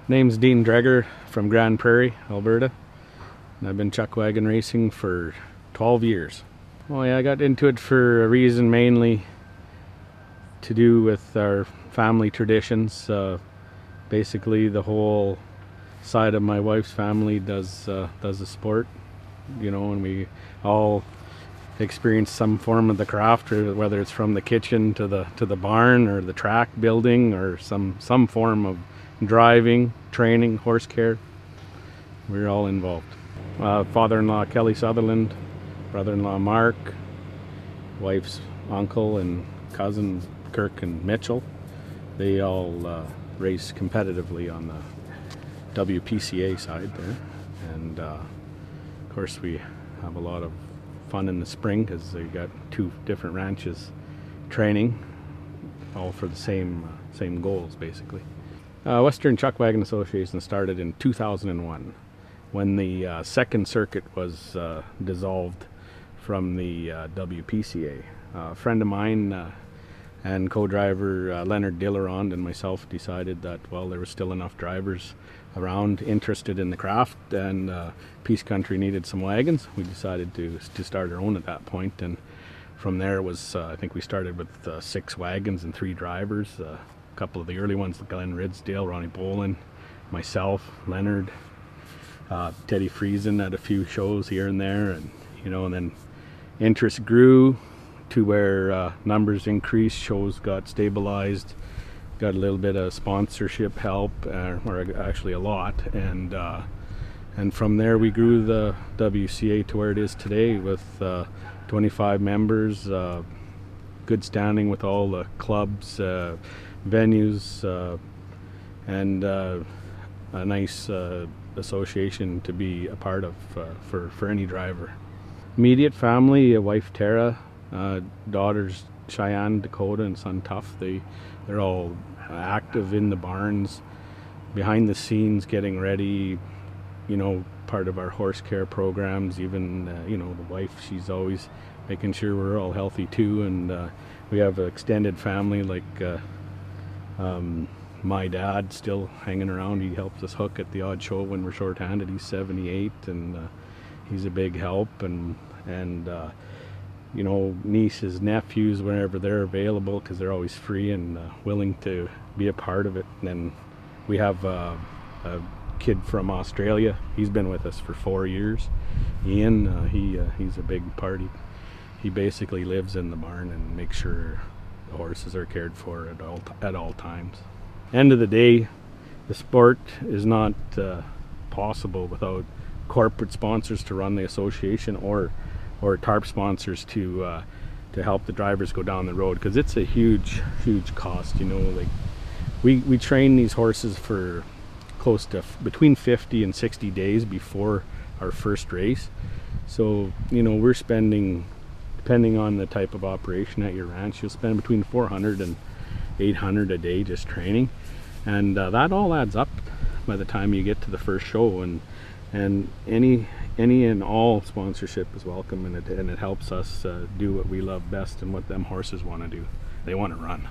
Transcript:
Name's Dean Dreger from Grand Prairie, Alberta, and I've been chuckwagon racing for 12 years. Well, yeah, I got into it for a reason mainly to do with our family traditions. Basically, the whole side of my wife's family does the sport, you know, and we all experience some form of the craft, or whether it's from the kitchen to the barn or the track building or some form of driving, training, horse care. We're all involved. Father-in-law Kelly Sutherland, brother-in-law Mark, wife's uncle and cousin Kirk and Mitchell. They all race competitively on the WPCA side there, and of course we have a lot of fun in the spring because they got two different ranches training, all for the same goals basically. Western Chuckwagon Associations started in 2001 when the second circuit was dissolved from the WPCA. A friend of mine and co-driver Leonard Dillerond and myself decided that, well, there was still enough drivers around interested in the craft, and Peace Country needed some wagons. We decided to start our own at that point, and from there was I think we started with 6 wagons and 3 drivers. A couple of the early ones, Glenn Ridsdale, Ronnie Bolin, myself, Leonard, Teddy Friesen at a few shows here and there, and you know, and then interest grew to where numbers increased, shows got stabilized, got a little bit of sponsorship help, or actually a lot, and from there we grew the WCA to where it is today with 25 members, good standing with all the clubs, venues, and a nice association to be a part of for any driver. Immediate family, a wife Tara, daughters Cheyenne, Dakota, and son Tuff. They're all active in the barns, behind the scenes, getting ready, you know, part of our horse care programs. Even you know, the wife, she's always making sure we're all healthy too, and we have an extended family like my dad still hanging around. He helps us hook at the odd show when we're short-handed. He's 78, and he's a big help, and you know, nieces, nephews, whenever they're available, because they're always free and willing to be a part of it. And then we have a kid from Australia. He's been with us for 4 years. Ian, he's a big party. He basically lives in the barn and makes sure the horses are cared for at all times. End of the day, the sport is not possible without corporate sponsors to run the association, or tarp sponsors to help the drivers go down the road, because it's a huge cost. You know, like we train these horses for close to between 50 and 60 days before our first race. So you know, we're spending, depending on the type of operation at your ranch, you'll spend between 400 and 800 a day just training, and that all adds up by the time you get to the first show. And any and all sponsorship is welcome, and it helps us do what we love best and what them horses want to do. They want to run.